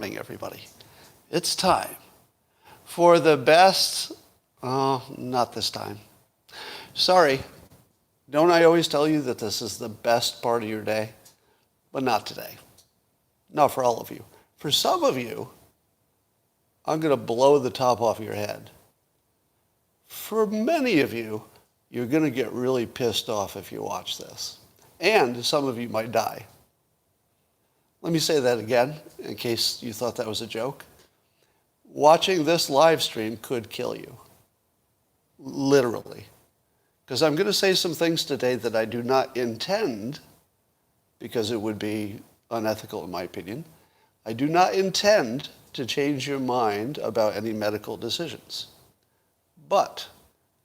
morning, everybody. It's time for the best, oh, not this time. Sorry, don't I always tell you that this is the best part of your day? But not today. Not for all of you. For some of you, I'm going to blow the top off your head. For many of you, you're going to get really pissed off if you watch this. And some of you might die. Let me say that again, in case you thought that was a joke. Watching this live stream could kill you. Literally. Because I'm going to say some things today that I do not intend, because it would be unethical in my opinion, I do not intend to change your mind about any medical decisions. But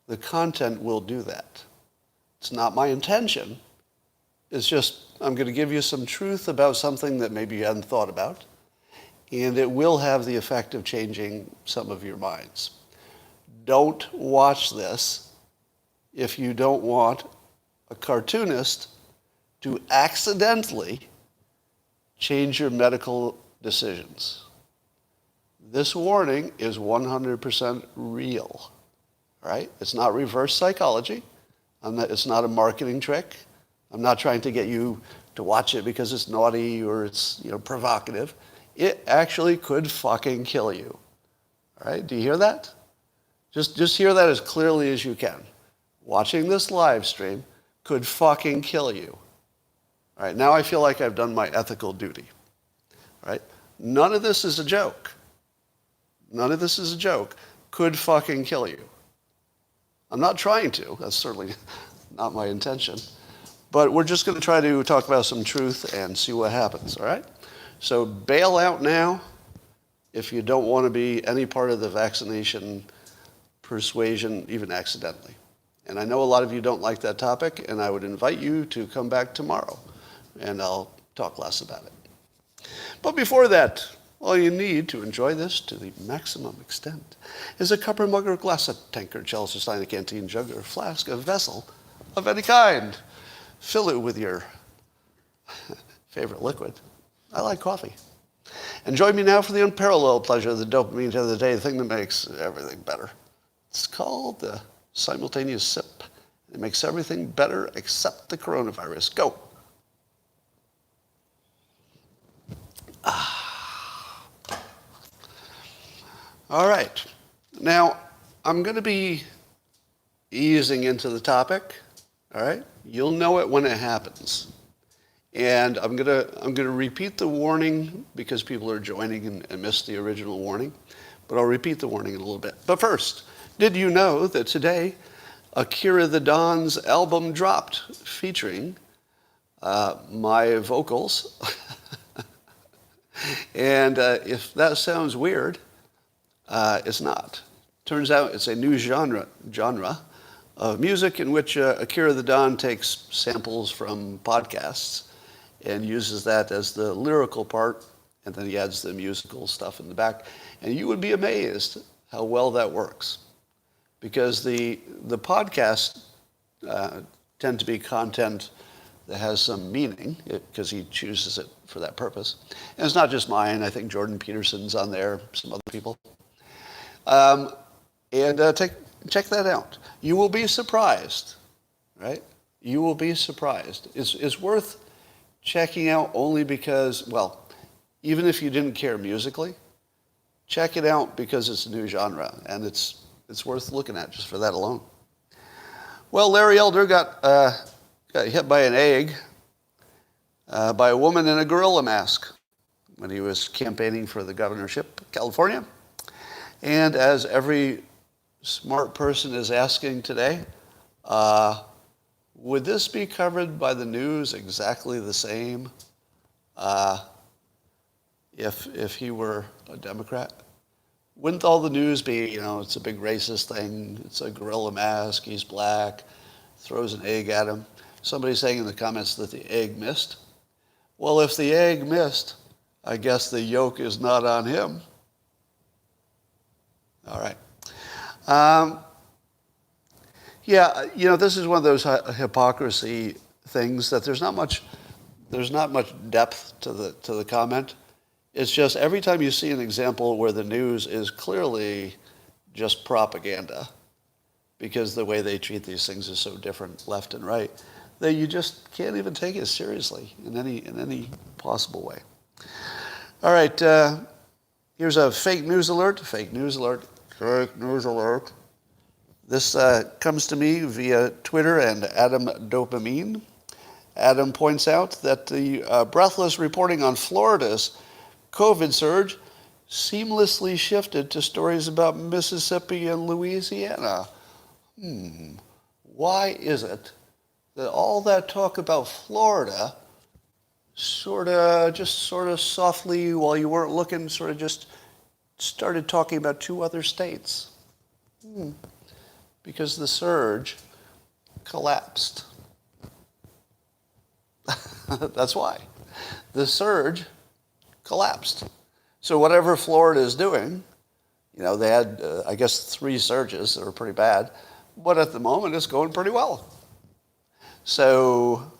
the content will do that. It's not my intention. It's just, I'm going to give you some truth about something that maybe you hadn't thought about, and it will have the effect of changing some of your minds. Don't watch this if you don't want a cartoonist to accidentally change your medical decisions. This warning is 100% real, right? It's not reverse psychology. It's not a marketing trick. I'm not trying to get you to watch it because it's naughty or it's provocative. It actually could fucking kill you. All right? Do you hear that? Just hear that as clearly as you can. Watching this live stream could fucking kill you. All right? Now I feel like I've done my ethical duty. All right? None of this is a joke. None of this is a joke. Could fucking kill you. I'm not trying to. That's certainly not my intention. But we're just going to try to talk about some truth and see what happens, all right? So bail out now if you don't want to be any part of the vaccination persuasion, even accidentally. And I know a lot of you don't like that topic, and I would invite you to come back tomorrow, and I'll talk less about it. But before that, all you need to enjoy this to the maximum extent is a cup or mug or glass, a tankard, chalice, or stein, a canteen, jug, or flask, a vessel of any kind. Fill it with your favorite liquid. I like coffee. And join me now for the unparalleled pleasure of the dopamine of the day, the thing that makes everything better. It's called the Simultaneous sip. It makes everything better except the coronavirus. Go. All right. Now, I'm going to be easing into the topic. All right? You'll know it when it happens. And I'm gonna repeat the warning because people are joining and missed the original warning. But I'll repeat the warning in a little bit. But first, did you know that today Akira the Don's album dropped featuring my vocals? And if that sounds weird, it's not. Turns out it's a new genre of music in which Akira the Don takes samples from podcasts and uses that as the lyrical part, and then he adds the musical stuff in the back. And you would be amazed how well that works. Because the podcasts tend to be content that has some meaning, because he chooses it for that purpose. And it's not just mine. I think Jordan Peterson's on there, some other people. Check that out. You will be surprised, right? You will be surprised. It's worth checking out only because, well, even if you didn't care musically, check it out because it's a new genre, and it's worth looking at just for that alone. Well, Larry Elder got hit by an egg by a woman in a gorilla mask when he was campaigning for the governorship of California. And as every smart person is asking today, would this be covered by the news exactly the same if he were a Democrat? Wouldn't all the news be, it's a big racist thing, it's a gorilla mask, he's black, throws an egg at him. Somebody's saying in the comments that the egg missed. Well, if the egg missed, I guess the yolk is not on him. All right. This is one of those hypocrisy things that there's not much depth to the comment. It's just every time you see an example where the news is clearly just propaganda, because the way they treat these things is so different left and right, that you just can't even take it seriously in any possible way. All right, here's a fake news alert. Fake news alert. Fake news alert. This comes to me via Twitter and Adam Dopamine. Adam points out that the breathless reporting on Florida's COVID surge seamlessly shifted to stories about Mississippi and Louisiana. Why is it that all that talk about Florida sort of softly, while you weren't looking, sort of just started talking about two other states? Because the surge collapsed. That's why. The surge collapsed. So whatever Florida is doing, they had, I guess, 3 surges that were pretty bad, but at the moment it's going pretty well. So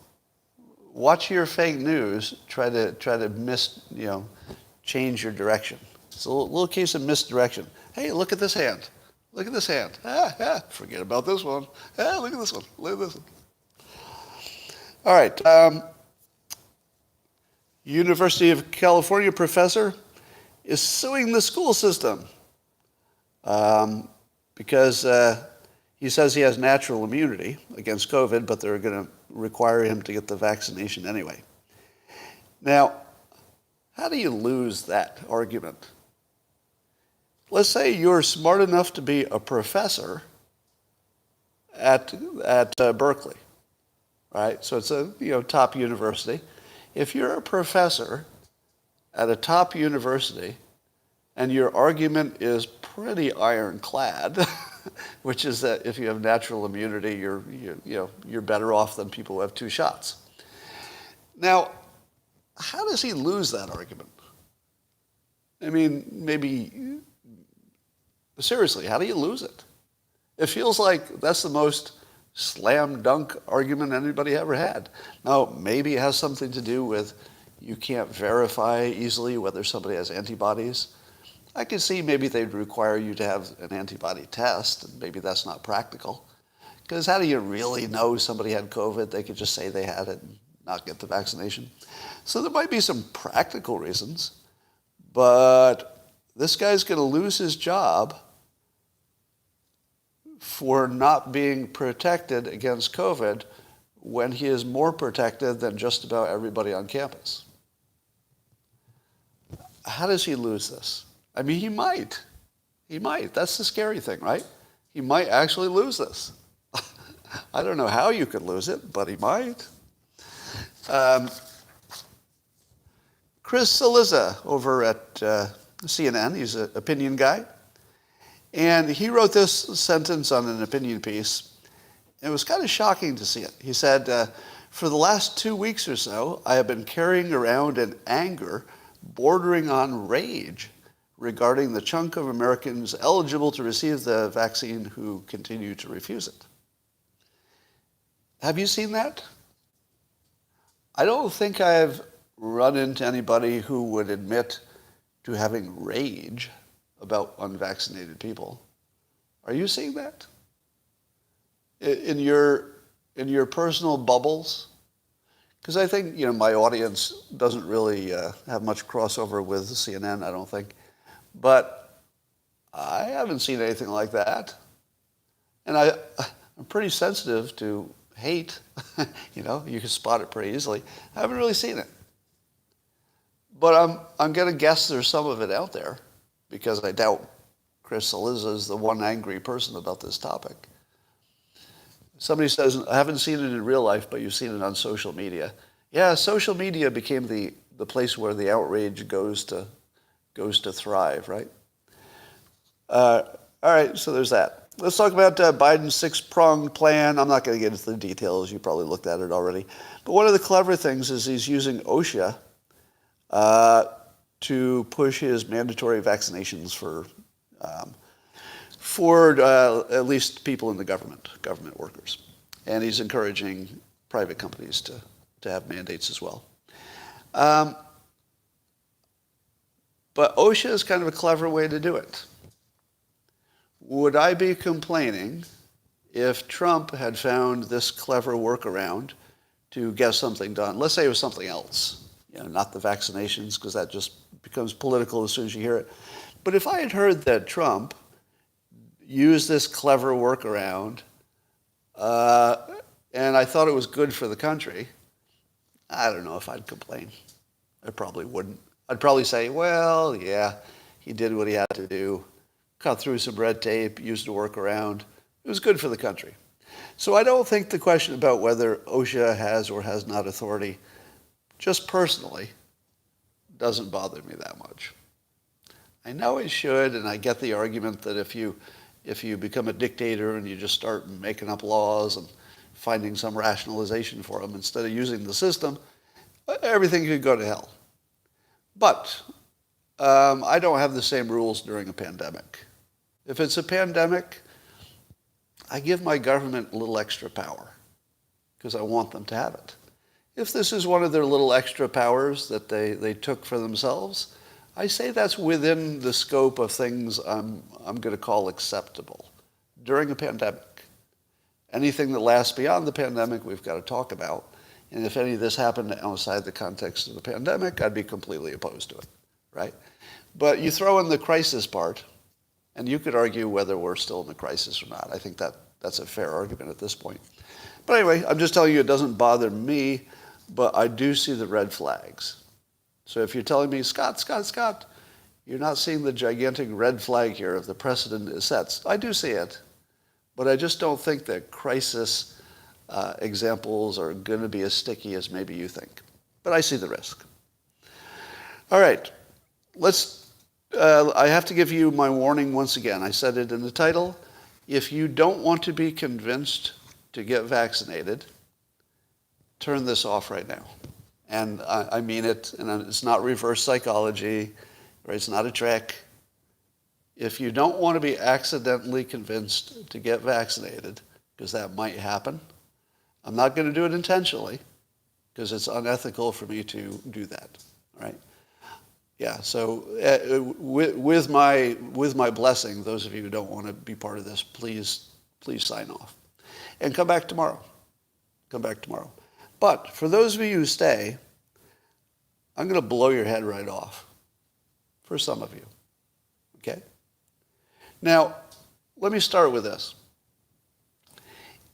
watch your fake news. Try to change your direction. It's a little case of misdirection. Hey, look at this hand. Look at this hand. Forget about this one. Look at this one. Look at this one. All right. University of California professor is suing the school system because he says he has natural immunity against COVID, but they're going to require him to get the vaccination anyway. Now, how do you lose that argument? Let's say you're smart enough to be a professor at Berkeley, right? So it's a top university. If you're a professor at a top university and your argument is pretty ironclad, which is that if you have natural immunity, you're better off than people who have 2 shots. Now, how does he lose that argument? I mean, maybe seriously, how do you lose it? It feels like that's the most slam dunk argument anybody ever had. Now, maybe it has something to do with you can't verify easily whether somebody has antibodies. I could see maybe they'd require you to have an antibody test, and maybe that's not practical. Because how do you really know somebody had COVID? They could just say they had it and not get the vaccination. So there might be some practical reasons, but this guy's going to lose his job for not being protected against COVID when he is more protected than just about everybody on campus. How does he lose this? I mean, he might. He might. That's the scary thing, right? He might actually lose this. I don't know how you could lose it, but he might. Chris Cillizza over at CNN, he's an opinion guy. And he wrote this sentence on an opinion piece. It was kind of shocking to see it. He said, for the last 2 weeks or so, I have been carrying around an anger bordering on rage regarding the chunk of Americans eligible to receive the vaccine who continue to refuse it. Have you seen that? I don't think I've run into anybody who would admit to having rage about unvaccinated people. Are you seeing that? In your personal bubbles? Because I think, my audience doesn't really have much crossover with CNN, I don't think. But I haven't seen anything like that. And I'm pretty sensitive to hate. You can spot it pretty easily. I haven't really seen it. But I'm going to guess there's some of it out there, because I doubt Chris Cillizza is the one angry person about this topic. Somebody says, I haven't seen it in real life, but you've seen it on social media. Yeah, social media became the place where the outrage goes to thrive, right? All right, so there's that. Let's talk about Biden's 6-pronged plan. I'm not going to get into the details. You probably looked at it already. But one of the clever things is he's using OSHA to push his mandatory vaccinations for at least people in the government workers. And he's encouraging private companies to have mandates as well. But OSHA is kind of a clever way to do it. Would I be complaining if Trump had found this clever workaround to get something done? Let's say it was something else, not the vaccinations, because that just becomes political as soon as you hear it. But if I had heard that Trump used this clever workaround and I thought it was good for the country, I don't know if I'd complain. I probably wouldn't. I'd probably say, well, yeah, he did what he had to do, cut through some red tape, used a workaround. It was good for the country. So I don't think the question about whether OSHA has or has not authority, just personally, doesn't bother me that much. I know it should, and I get the argument that if you become a dictator and you just start making up laws and finding some rationalization for them instead of using the system, everything could go to hell. But I don't have the same rules during a pandemic. If it's a pandemic, I give my government a little extra power because I want them to have it. If this is one of their little extra powers that they took for themselves, I say that's within the scope of things I'm going to call acceptable during a pandemic. Anything that lasts beyond the pandemic, we've got to talk about. And if any of this happened outside the context of the pandemic, I'd be completely opposed to it, right? But you throw in the crisis part, and you could argue whether we're still in the crisis or not. I think that's a fair argument at this point. But anyway, I'm just telling you it doesn't bother me, but I do see the red flags. So if you're telling me, Scott, you're not seeing the gigantic red flag here of the precedent it sets. I do see it, but I just don't think that crisis examples are going to be as sticky as maybe you think. But I see the risk. All right, I have to give you my warning once again. I said it in the title. If you don't want to be convinced to get vaccinated, turn this off right now. And I mean it, and it's not reverse psychology, right? It's not a trick. If you don't want to be accidentally convinced to get vaccinated, because that might happen, I'm not going to do it intentionally, because it's unethical for me to do that, right? Yeah, so with my blessing, those of you who don't want to be part of this, please sign off. And come back tomorrow. But for those of you who stay, I'm going to blow your head right off. For some of you. Okay? Now, let me start with this.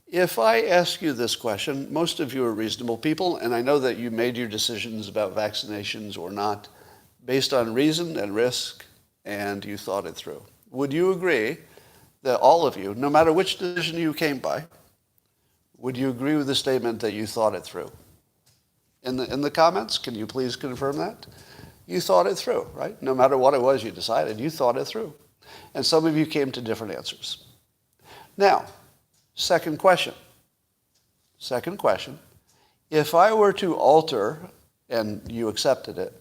If I ask you this question, most of you are reasonable people, and I know that you made your decisions about vaccinations or not based on reason and risk, and you thought it through. Would you agree that all of you, no matter which decision you came by, would you agree with the statement that you thought it through? In the comments, can you please confirm that? You thought it through, right? No matter what it was you decided, you thought it through. And some of you came to different answers. Now, second question. If I were to alter, and you accepted it,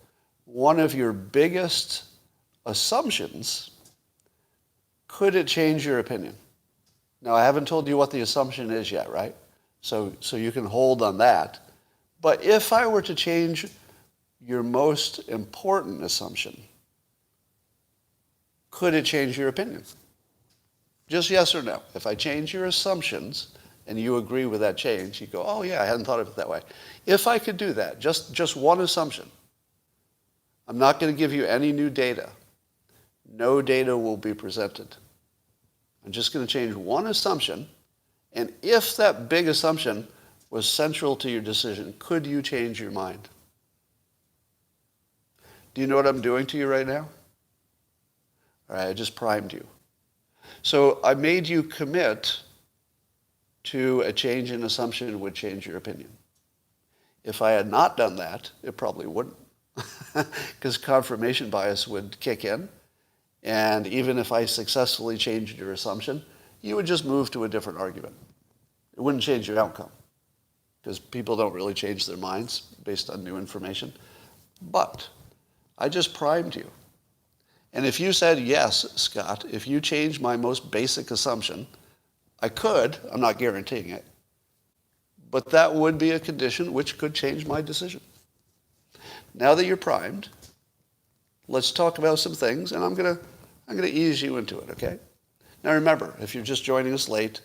one of your biggest assumptions, could it change your opinion? Now, I haven't told you what the assumption is yet, right? So you can hold on that. But if I were to change your most important assumption, could it change your opinion? Just yes or no. If I change your assumptions and you agree with that change, you go, oh yeah, I hadn't thought of it that way. If I could do that, just one assumption, I'm not going to give you any new data. No data will be presented. I'm just going to change one assumption, and if that big assumption was central to your decision, could you change your mind? Do you know what I'm doing to you right now? All right, I just primed you. So I made you commit to a change in assumption would change your opinion. If I had not done that, it probably wouldn't, because confirmation bias would kick in. And even if I successfully changed your assumption, you would just move to a different argument. It wouldn't change your outcome, because people don't really change their minds based on new information. But I just primed you. And if you said, yes, Scott, if you change my most basic assumption, I could, I'm not guaranteeing it, but that would be a condition which could change my decision. Now that you're primed, let's talk about some things, and I'm gonna ease you into it, okay? Now remember, if you're just joining us late,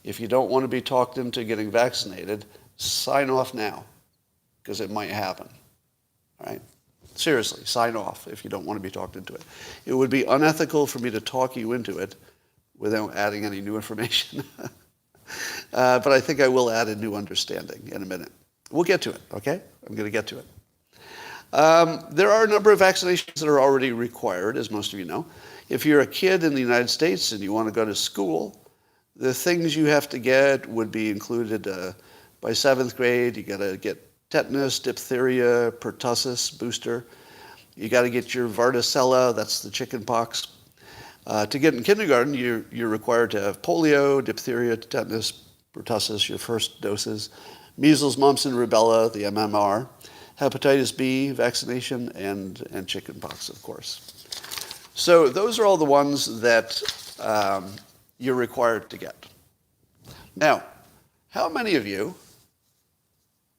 if you don't want to be talked into getting vaccinated, sign off now, because it might happen, all right? Seriously, sign off if you don't want to be talked into it. It would be unethical for me to talk you into it without adding any new information. But I think I will add a new understanding in a minute. We'll get to it, okay? I'm going to get to it. There are a number of vaccinations that are already required, as most of you know. If you're a kid in the United States and you want to go to school, the things you have to get would be included by 7th grade. You got to get tetanus, diphtheria, pertussis booster. You got to get your varicella, that's the chicken pox. To get in kindergarten, you're required to have polio, diphtheria, tetanus, pertussis, your first doses, measles, mumps, and rubella, the MMR, hepatitis B vaccination, and chicken pox, of course. So those are all the ones that you're required to get. Now, how many of you,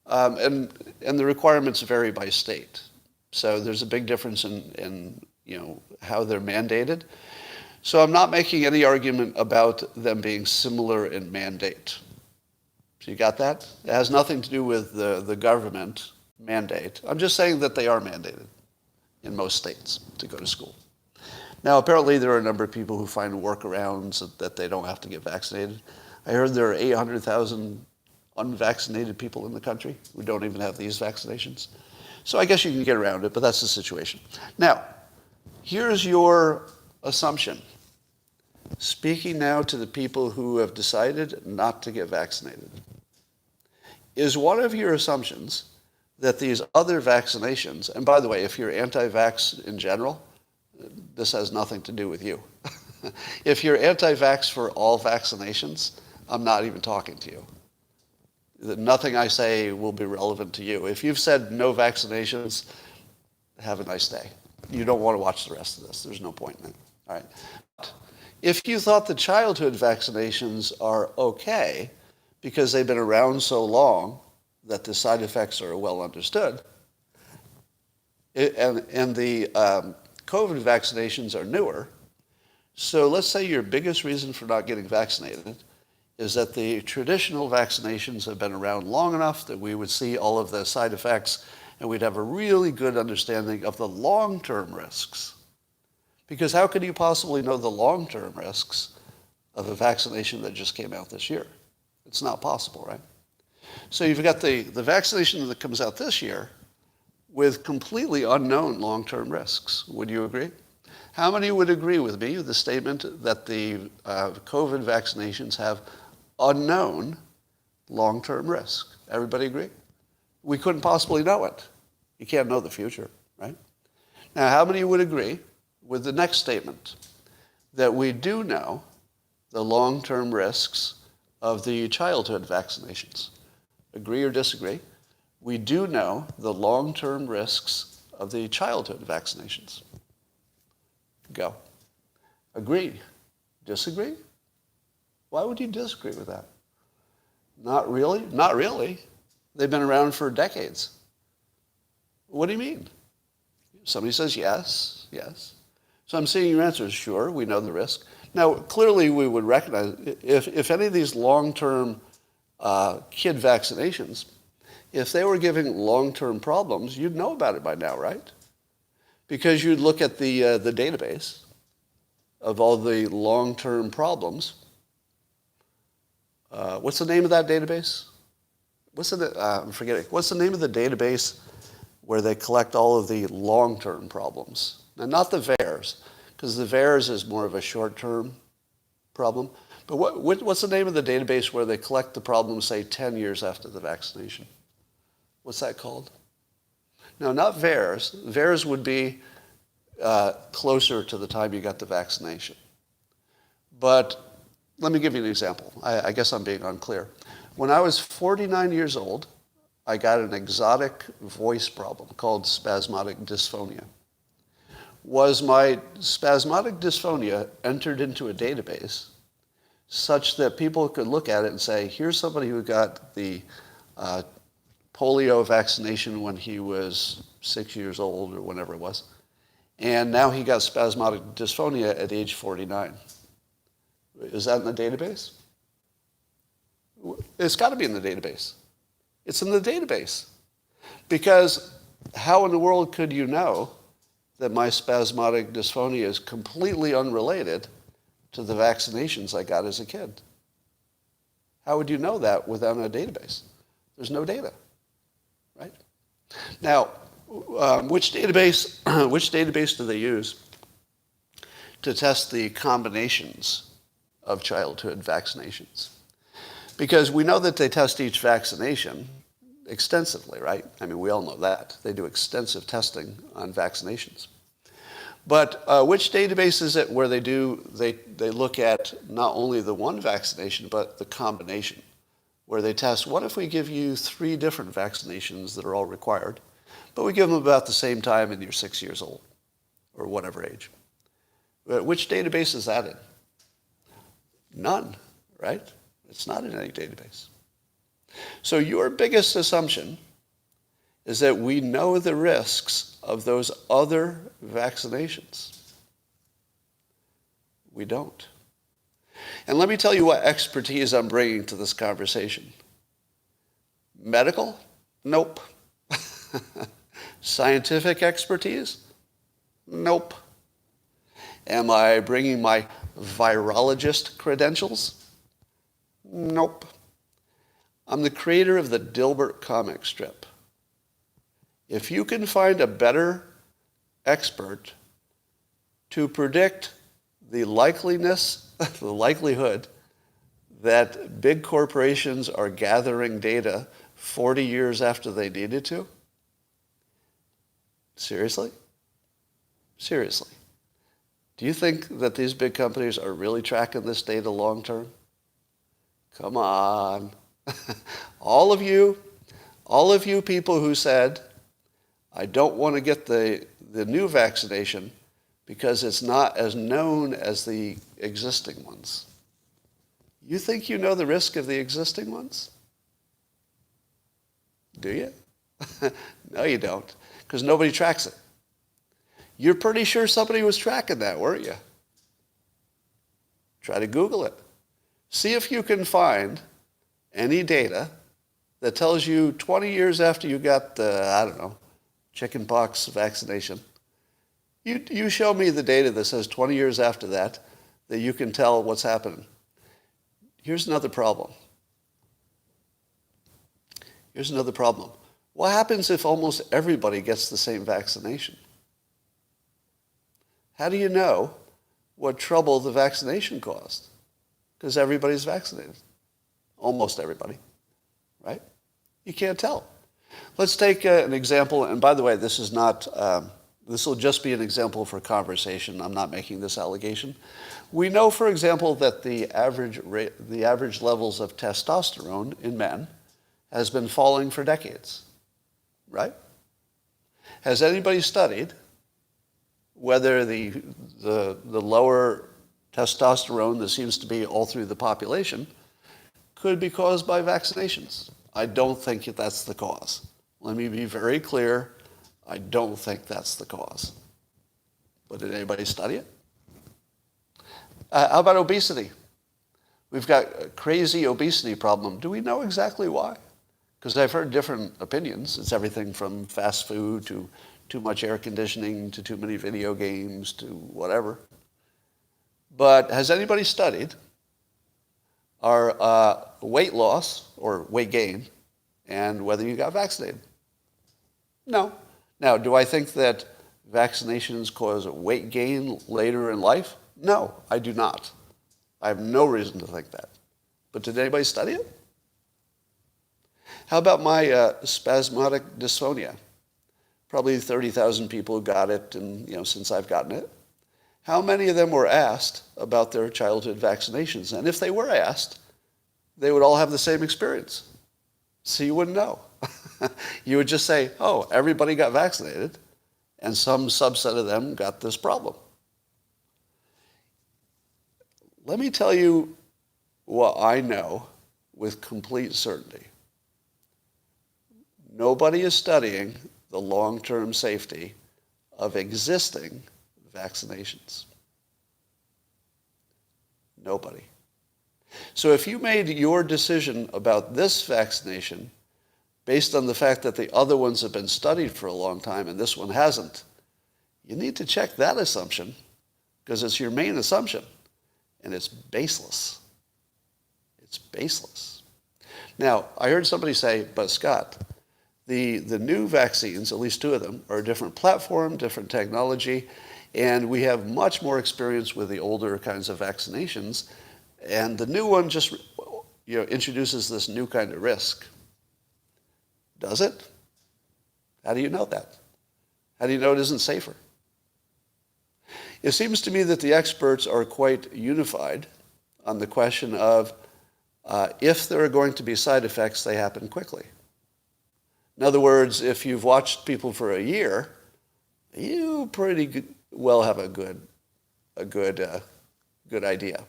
and the requirements vary by state, so there's a big difference in how they're mandated. So I'm not making any argument about them being similar in mandate. So you got that? It has nothing to do with the government mandate. I'm just saying that they are mandated in most states to go to school. Now, apparently there are a number of people who find workarounds that they don't have to get vaccinated. I heard there are 800,000 unvaccinated people in the country who don't even have these vaccinations. So I guess you can get around it, but that's the situation. Now, here's your assumption. Speaking now to the people who have decided not to get vaccinated. Is one of your assumptions that these other vaccinations, and by the way, if you're anti-vax in general, this has nothing to do with you. If you're anti-vax for all vaccinations, I'm not even talking to you. Nothing I say will be relevant to you. If you've said no vaccinations, have a nice day. You don't want to watch the rest of this. There's no point in it. All right. But if you thought the childhood vaccinations are okay because they've been around so long that the side effects are well understood, and the COVID vaccinations are newer, so let's say your biggest reason for not getting vaccinated is that the traditional vaccinations have been around long enough that we would see all of the side effects and we'd have a really good understanding of the long-term risks. Because how could you possibly know the long-term risks of a vaccination that just came out this year? It's not possible, right? So you've got the vaccination that comes out this year with completely unknown long-term risks. Would you agree? How many would agree with me with the statement that the COVID vaccinations have unknown long-term risk? Everybody agree? We couldn't possibly know it. You can't know the future, right? Now, how many would agree with the next statement, that we do know the long-term risks of the childhood vaccinations? Agree or disagree? We do know the long-term risks of the childhood vaccinations. Go. Agree. Disagree? Why would you disagree with that? Not really? Not really. They've been around for decades. What do you mean? Somebody says yes, yes. So I'm seeing your answer is sure, we know the risk. Now, clearly we would recognize, if any of these long-term kid vaccinations, if they were giving long-term problems, you'd know about it by now, right? Because you'd look at the database of all the long-term problems. What's the name of that database? I'm forgetting. What's the name of the database where they collect all of the long-term problems? Now, not the VAERS, because the VAERS is more of a short-term problem. But what's the name of the database where they collect the problems, say, 10 years after the vaccination? What's that called? No, not VAERS. VAERS would be closer to the time you got the vaccination. But let me give you an example. I guess I'm being unclear. When I was 49 years old, I got an exotic voice problem called spasmodic dysphonia. Was my spasmodic dysphonia entered into a database such that people could look at it and say, here's somebody who got the polio vaccination when he was 6 years old or whenever it was, And now he got spasmodic dysphonia at age 49. Is that in the database? It's got to be in the database. It's in the database. Because how in the world could you know that my spasmodic dysphonia is completely unrelated to the vaccinations I got as a kid? How would you know that without a database? There's no data, right? Now, which database do they use to test the combinations of childhood vaccinations? Because we know that they test each vaccination extensively, right? I mean, we all know that. They do extensive testing on vaccinations. But which database is it where they look at not only the one vaccination, but the combination, where they test, what if we give you 3 different vaccinations that are all required, but we give them about the same time and you're 6 years old, or whatever age? Which database is that in? None, right? It's not in any database. So your biggest assumption is that we know the risks of those other vaccinations. We don't. And let me tell you what expertise I'm bringing to this conversation. Medical? Nope. Scientific expertise? Nope. Am I bringing my virologist credentials? Nope. I'm the creator of the Dilbert comic strip. If you can find a better expert to predict the likelihood that big corporations are gathering data 40 years after they needed to, seriously? Seriously. Do you think that these big companies are really tracking this data long term? Come on. All of you people who said, I don't want to get the new vaccination because it's not as known as the existing ones. You think you know the risk of the existing ones? Do you? No, you don't, because nobody tracks it. You're pretty sure somebody was tracking that, weren't you? Try to Google it. See if you can find any data that tells you 20 years after you got the, chickenpox vaccination. You show me the data that says 20 years after that you can tell what's happening. Here's another problem. What happens if almost everybody gets the same vaccination? How do you know what trouble the vaccination caused? Because everybody's vaccinated. Almost everybody, right? You can't tell. Let's take an example, and by the way, this will just be an example for conversation. I'm not making this allegation. We know, for example, that the average levels of testosterone in men has been falling for decades, right? Has anybody studied whether the lower testosterone that seems to be all through the population could be caused by vaccinations? I don't think that's the cause. Let me be very clear. I don't think that's the cause. But did anybody study it? How about obesity? We've got a crazy obesity problem. Do we know exactly why? Because I've heard different opinions. It's everything from fast food to too much air conditioning to too many video games to whatever. But has anybody studied our weight loss or weight gain and whether you got vaccinated? No. Now, do I think that vaccinations cause weight gain later in life? No, I do not. I have no reason to think that. But did anybody study it? How about my spasmodic dysphonia? Probably 30,000 people got it, and since I've gotten it. How many of them were asked about their childhood vaccinations? And if they were asked, they would all have the same experience. So you wouldn't know. You would just say, oh, everybody got vaccinated, and some subset of them got this problem. Let me tell you what I know with complete certainty. Nobody is studying the long-term safety of existing vaccinations? Nobody. So if you made your decision about this vaccination based on the fact that the other ones have been studied for a long time and this one hasn't, you need to check that assumption because it's your main assumption and it's baseless. It's baseless. Now, I heard somebody say, but Scott, the new vaccines, at least two of them, are a different platform, different technology, and we have much more experience with the older kinds of vaccinations, and the new one just introduces this new kind of risk. Does it? How do you know that? How do you know it isn't safer? It seems to me that the experts are quite unified on the question of if there are going to be side effects, they happen quickly. In other words, if you've watched people for a year, you pretty well have a good idea.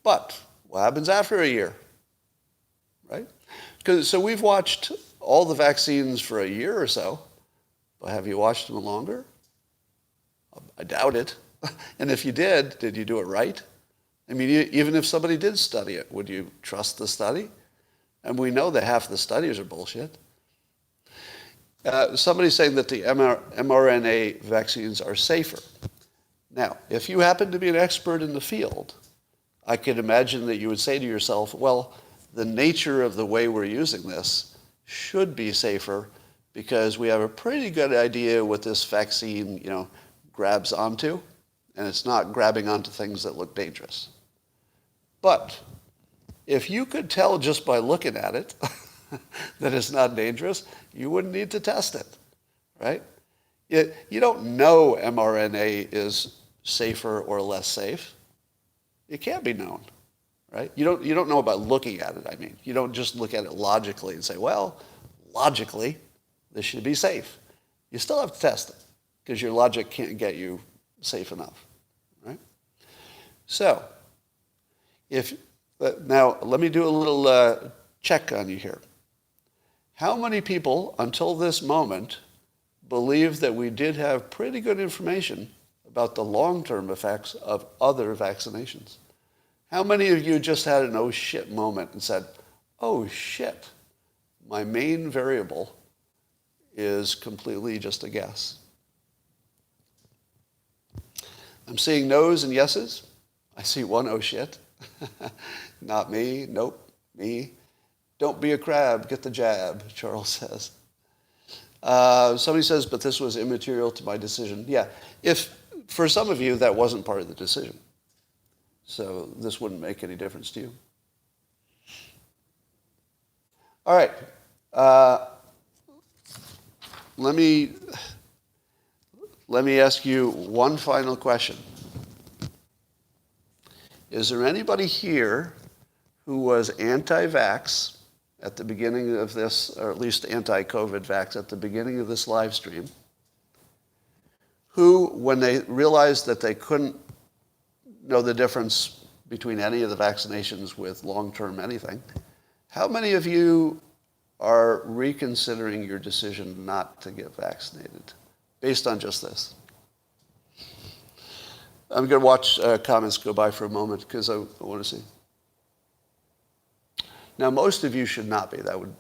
But what happens after a year, right? So we've watched all the vaccines for a year or so, but have you watched them longer? I doubt it. And if you did you do it right? I mean, even if somebody did study it, would you trust the study? And we know that half the studies are bullshit. Somebody's saying that the mRNA vaccines are safer. Now, if you happen to be an expert in the field, I could imagine that you would say to yourself, well, the nature of the way we're using this should be safer because we have a pretty good idea what this vaccine, grabs onto, and it's not grabbing onto things that look dangerous. But if you could tell just by looking at it that it's not dangerous, you wouldn't need to test it, right? You don't know mRNA is safer or less safe. It can't be known, right? You don't know about looking at it, I mean. You don't just look at it logically and say, well, logically, this should be safe. You still have to test it because your logic can't get you safe enough, right? So, now let me do a little check on you here. How many people until this moment believe that we did have pretty good information about the long-term effects of other vaccinations? How many of you just had an oh shit moment and said, oh shit, my main variable is completely just a guess? I'm seeing no's and yeses. I see one oh shit. Not me, nope, me. Don't be a crab, get the jab, Charles says. Somebody says, but this was immaterial to my decision. Yeah, if for some of you that wasn't part of the decision. So this wouldn't make any difference to you. All right. Let me ask you one final question. Is there anybody here who was anti-vax at the beginning of this, or at least anti-COVID vax at the beginning of this live stream, who, when they realized that they couldn't know the difference between any of the vaccinations with long-term anything, how many of you are reconsidering your decision not to get vaccinated based on just this? I'm going to watch comments go by for a moment because I want to see. Now, most of you should not be. That would,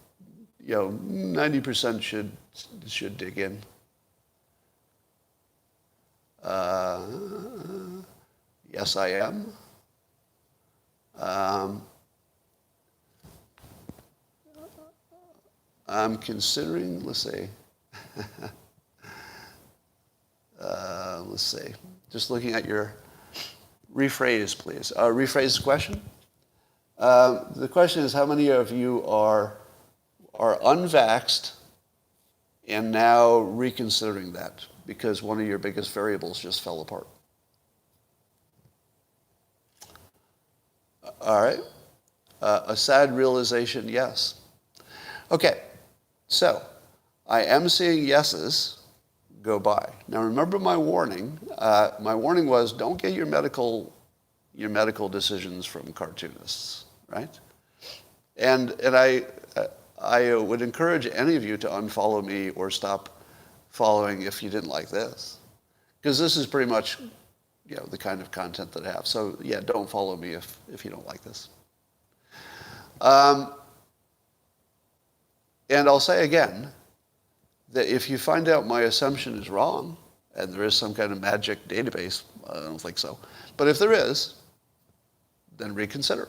90% should dig in. Yes, I am. I'm considering, let's see. Let's see. Just looking at your rephrase, please. Rephrase the question. The question is, how many of you are unvaxxed and now reconsidering that because one of your biggest variables just fell apart? All right. A sad realization, yes. Okay. So I am seeing yeses go by. Now remember my warning. My warning was don't get your medical decisions from cartoonists, right? And I would encourage any of you to unfollow me or stop following if you didn't like this, Because this is pretty much, the kind of content that I have. So yeah, don't follow me if you don't like this. And I'll say again that if you find out my assumption is wrong, and there is some kind of magic database, I don't think so, but if there is, then reconsider.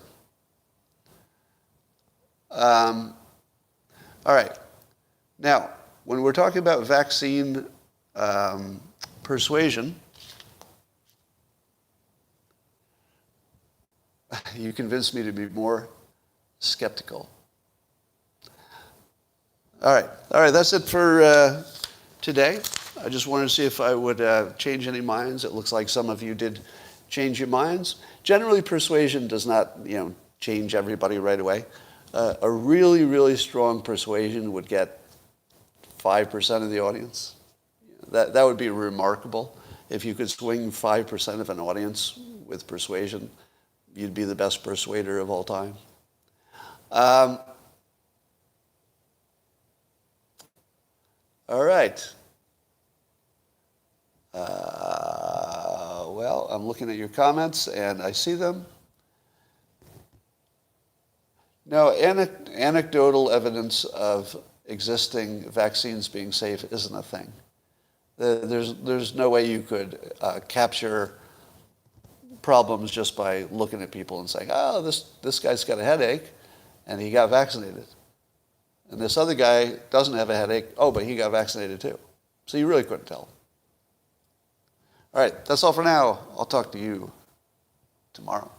All right. Now, when we're talking about vaccine persuasion, you convinced me to be more skeptical. All right, that's it for today. I just wanted to see if I would change any minds. It looks like some of you did change your minds. Generally, persuasion does not, change everybody right away. A really, really strong persuasion would get 5% of the audience. That would be remarkable. If you could swing 5% of an audience with persuasion, you'd be the best persuader of all time. All right. Well, I'm looking at your comments, and I see them. No, anecdotal evidence of existing vaccines being safe isn't a thing. There's no way you could capture problems just by looking at people and saying, oh, this guy's got a headache, and he got vaccinated. And this other guy doesn't have a headache, oh, but he got vaccinated too. So you really couldn't tell. All right, that's all for now. I'll talk to you tomorrow.